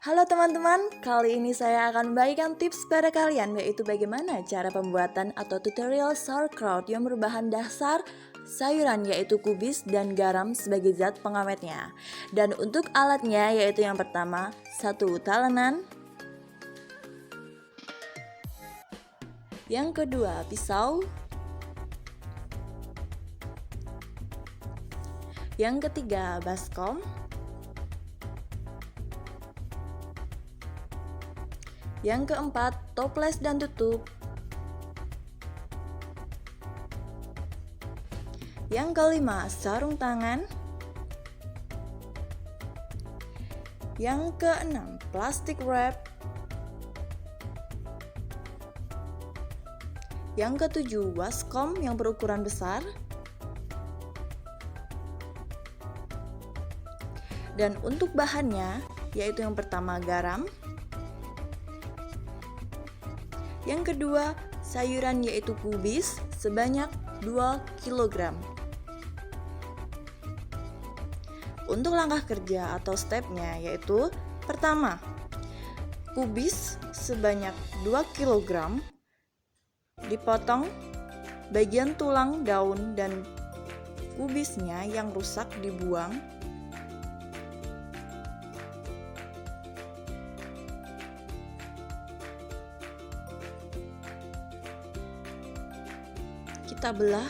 Halo teman-teman, kali ini saya akan membagikan tips pada kalian, yaitu bagaimana cara pembuatan atau tutorial sauerkraut yang berbahan dasar sayuran, yaitu kubis dan garam sebagai zat pengawetnya. Dan untuk alatnya yaitu yang pertama, 1 talenan, yang kedua pisau, yang ketiga baskom, yang keempat toples dan tutup, yang kelima sarung tangan, yang keenam plastik wrap, yang ketujuh baskom yang berukuran besar, dan untuk bahannya yaitu yang pertama garam, yang kedua sayuran yaitu kubis sebanyak 2 kg. Untuk langkah kerja atau stepnya yaitu pertama, kubis sebanyak 2 kg dipotong, bagian tulang daun dan kubisnya yang rusak dibuang. Kita belah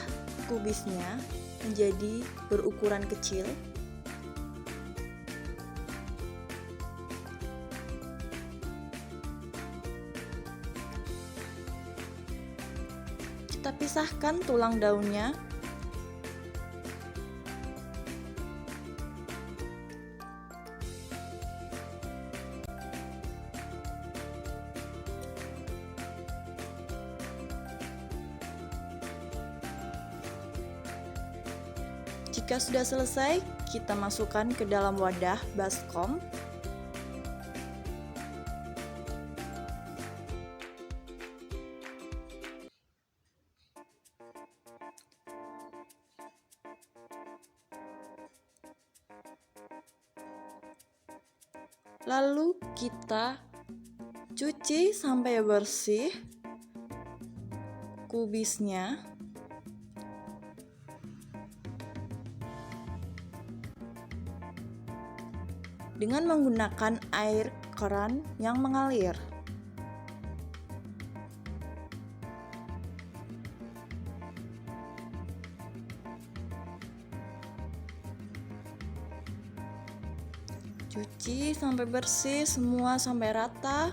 kubisnya menjadi berukuran kecil. Kita pisahkan tulang daunnya. Jika sudah selesai, kita masukkan ke dalam wadah baskom. Lalu kita cuci sampai bersih kubisnya. Dengan menggunakan air keran yang mengalir. Cuci sampai bersih, semua sampai rata.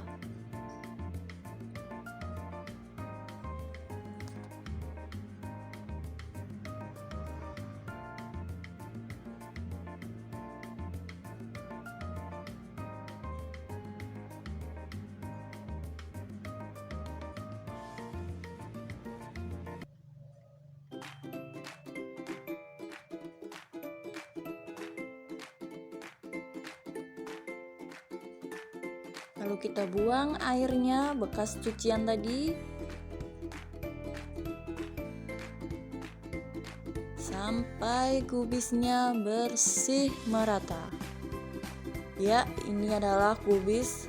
Lalu kita buang airnya bekas cucian tadi sampai kubisnya bersih merata. Ya, ini adalah kubis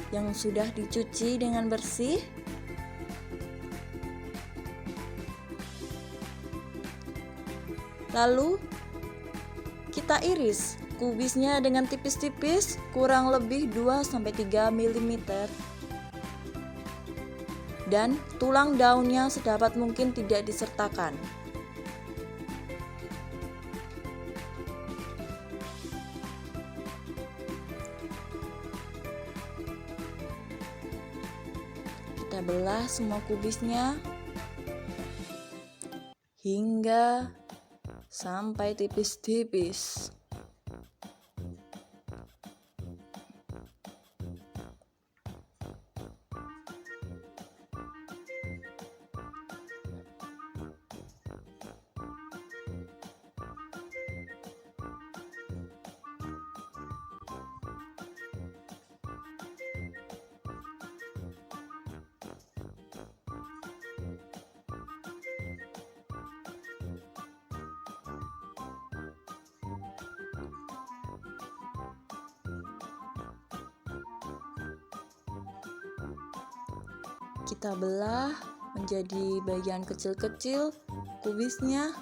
yang sudah dicuci dengan bersih. Lalu kita iris kubisnya dengan tipis-tipis, kurang lebih 2-3 mm. Dan tulang daunnya sedapat mungkin tidak disertakan. Kita belah semua kubisnya hingga sampai tipis-tipis. Kita belah menjadi bagian kecil-kecil kubisnya.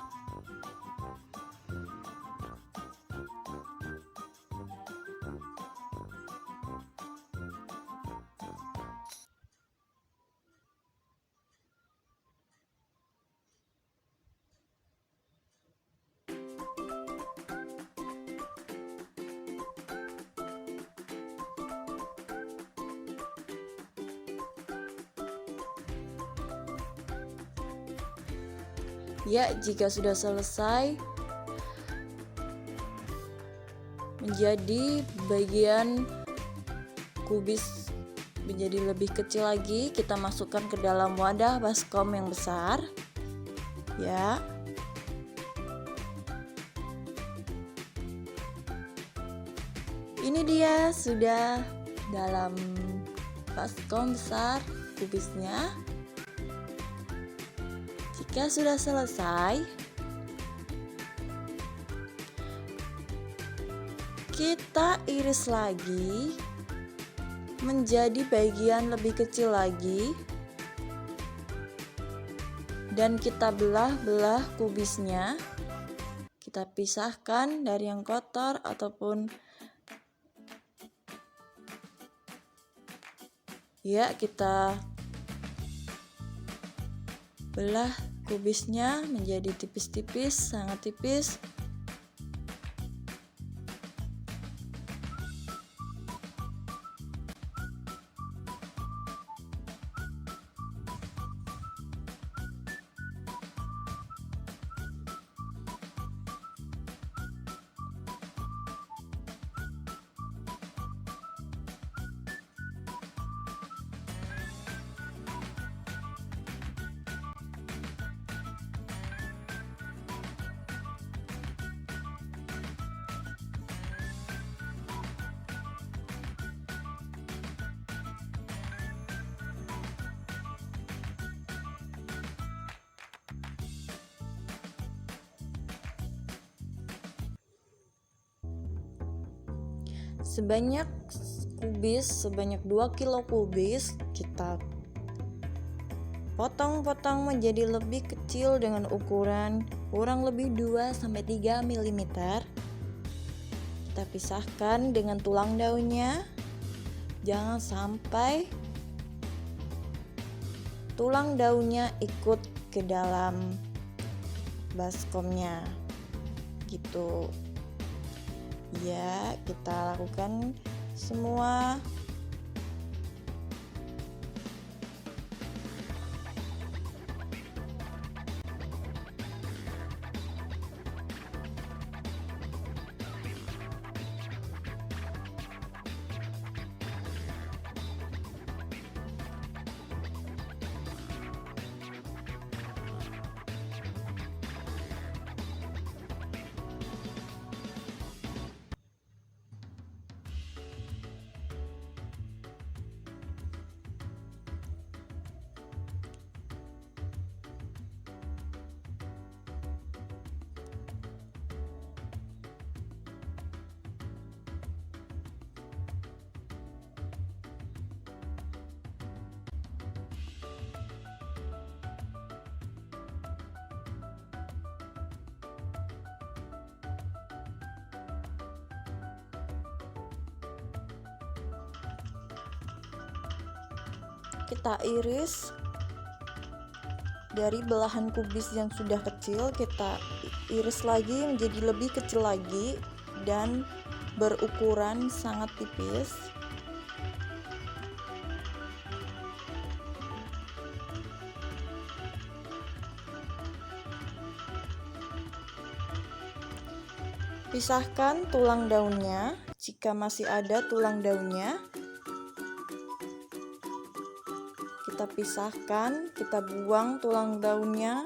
Ya, jika sudah selesai menjadi bagian kubis menjadi lebih kecil lagi, kita masukkan ke dalam wadah baskom yang besar. Ya. Ini dia sudah dalam baskom besar kubisnya. Jika sudah selesai, kita iris lagi menjadi bagian lebih kecil lagi dan kita belah-belah kubisnya. Kita pisahkan dari yang kotor ataupun ya, kita belah kubisnya menjadi tipis-tipis, sangat tipis. Sebanyak 2 kilo kubis kita potong-potong menjadi lebih kecil dengan ukuran kurang lebih 2-3 mm. Kita pisahkan dengan tulang daunnya. Jangan sampai tulang daunnya ikut ke dalam baskomnya gitu. Ya, kita lakukan semua. Kita iris dari belahan kubis yang sudah kecil, kita iris lagi menjadi lebih kecil lagi dan berukuran sangat tipis. Pisahkan tulang daunnya jika masih ada tulang daunnya. Kita pisahkan, kita buang tulang daunnya.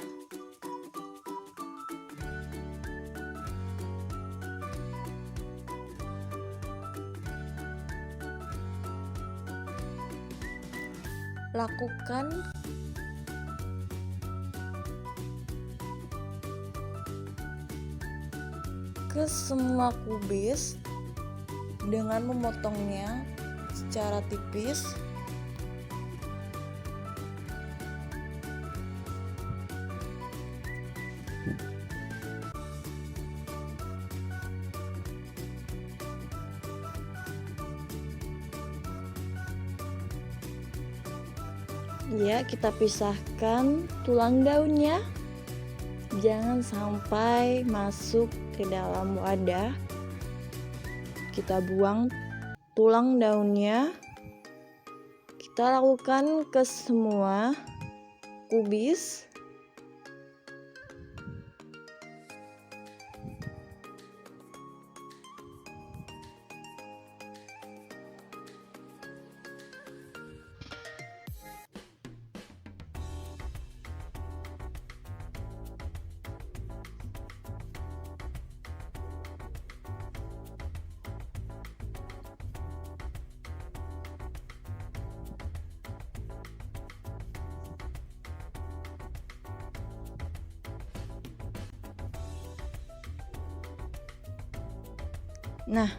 Lakukan ke semua kubis dengan memotongnya secara tipis. Ya, kita pisahkan tulang daunnya. Jangan sampai masuk ke dalam wadah. Kita buang tulang daunnya. Kita lakukan ke semua kubis. Nah,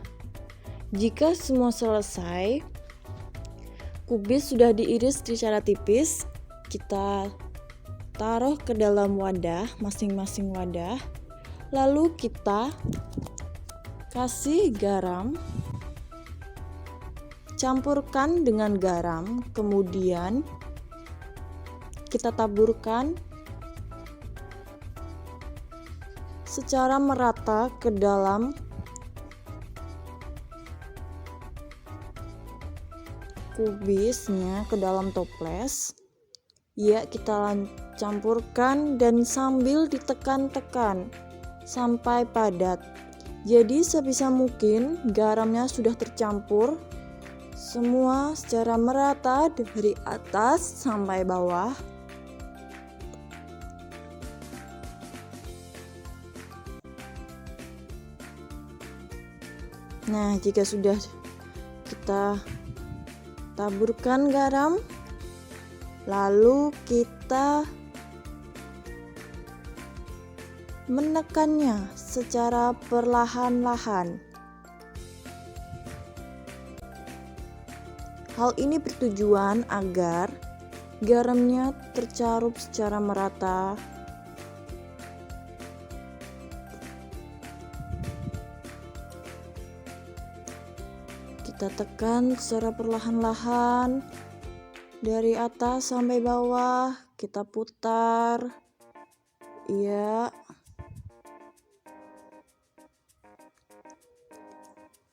jika semua selesai, kubis sudah diiris secara tipis, kita taruh ke dalam wadah, masing-masing wadah. Lalu kita kasih garam, campurkan dengan garam, kemudian kita taburkan secara merata ke dalam kubisnya, ke dalam toples. Ya, kita campurkan dan sambil ditekan-tekan sampai padat. Jadi sebisa mungkin garamnya sudah tercampur semua secara merata dari atas sampai bawah. Nah, jika sudah kita taburkan garam, lalu kita menekannya secara perlahan-lahan. Hal ini bertujuan agar garamnya tercarup secara merata. Kita tekan secara perlahan-lahan dari atas sampai bawah, kita putar. Ya.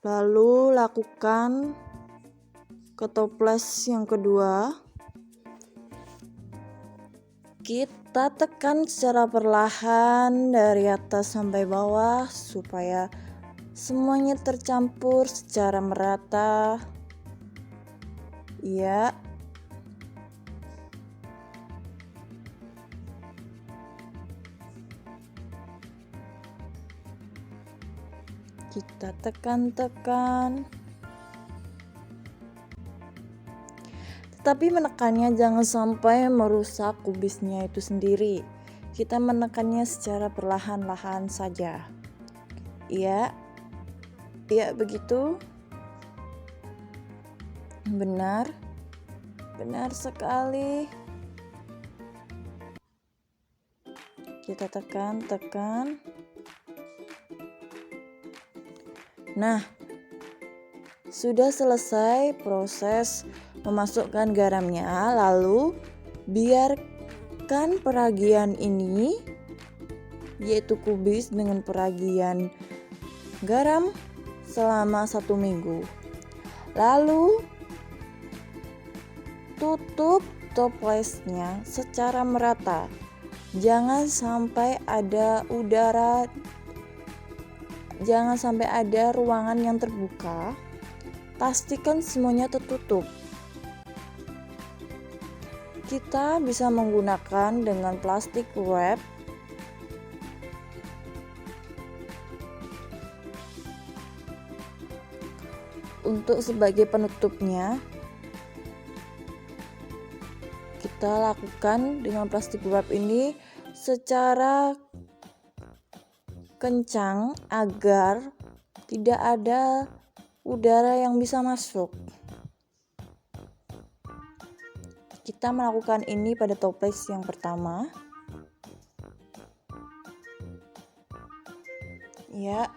Lalu lakukan ke toples yang kedua. Kita tekan secara perlahan dari atas sampai bawah supaya semuanya tercampur secara merata. Ya. Kita tekan-tekan. Tetapi menekannya jangan sampai merusak kubisnya itu sendiri. Kita menekannya secara perlahan-lahan saja. Ya. Ya, begitu. Benar sekali. Kita tekan. Nah, sudah selesai proses memasukkan garamnya. Lalu biarkan peragian ini, yaitu kubis dengan peragian garam, selama 1 minggu. Lalu tutup toplesnya secara merata. Jangan sampai ada udara, jangan sampai ada ruangan yang terbuka. Pastikan semuanya tertutup. Kita bisa menggunakan dengan plastik wrap untuk sebagai penutupnya. Kita lakukan dengan plastik wrap ini secara kencang agar tidak ada udara yang bisa masuk. Kita melakukan ini pada toples yang pertama. Ya.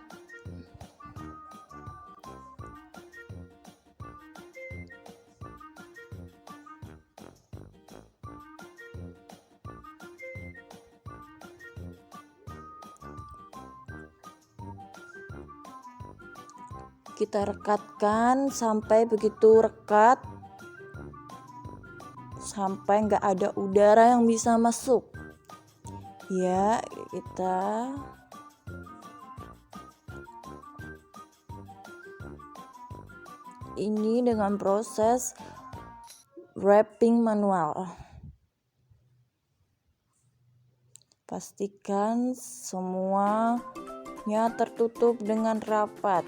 Kita rekatkan sampai begitu rekat, sampai nggak ada udara yang bisa masuk. Ya, kita ini dengan proses wrapping manual. Pastikan semuanya tertutup dengan rapat.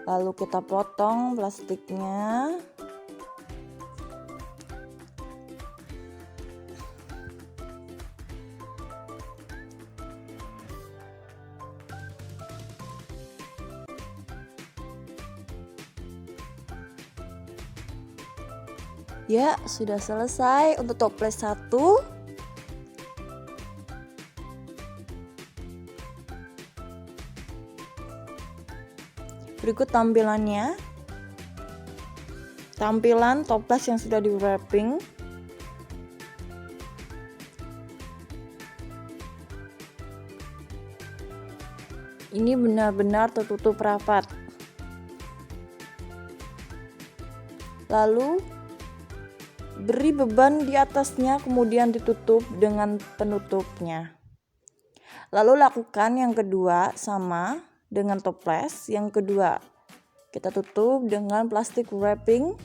Lalu kita potong plastiknya. Ya, sudah selesai untuk toples 1. Berikut tampilannya. Tampilan toples yang sudah di wrapping. Ini benar-benar tertutup rapat. Lalu beri beban di atasnya, kemudian ditutup dengan penutupnya. Lalu lakukan yang kedua sama dengan toples yang kedua. Kita tutup dengan plastik wrapping.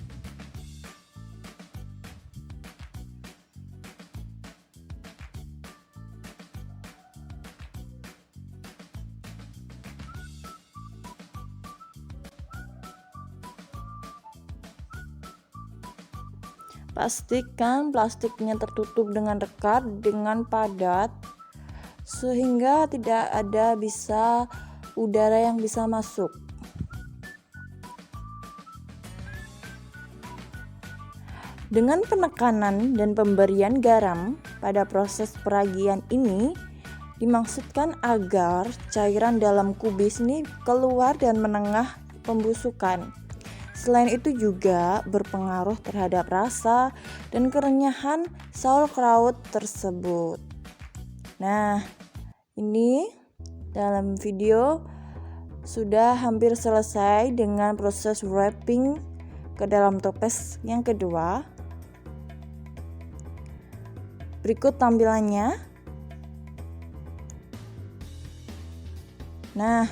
Pastikan plastiknya tertutup dengan rekat, dengan padat, sehingga tidak ada udara yang bisa masuk. Dengan penekanan dan pemberian garam pada proses peragian ini, dimaksudkan agar cairan dalam kubis ini keluar dan menengah pembusukan. Selain itu juga berpengaruh terhadap rasa dan kerenyahan sauerkraut tersebut. Nah, ini dalam video sudah hampir selesai dengan proses wrapping ke dalam toples yang kedua. Berikut tampilannya. Nah,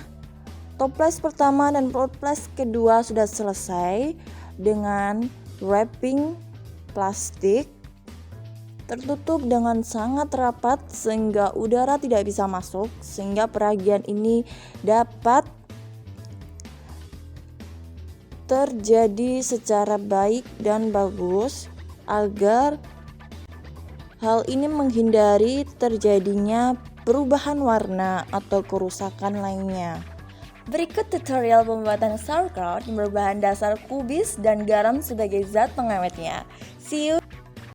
toples pertama dan toples kedua sudah selesai dengan wrapping plastik tertutup dengan sangat rapat sehingga udara tidak bisa masuk, sehingga peragian ini dapat terjadi secara baik dan bagus, agar hal ini menghindari terjadinya perubahan warna atau kerusakan lainnya. Berikut tutorial pembuatan sauerkraut yang berbahan dasar kubis dan garam sebagai zat pengawetnya. See you!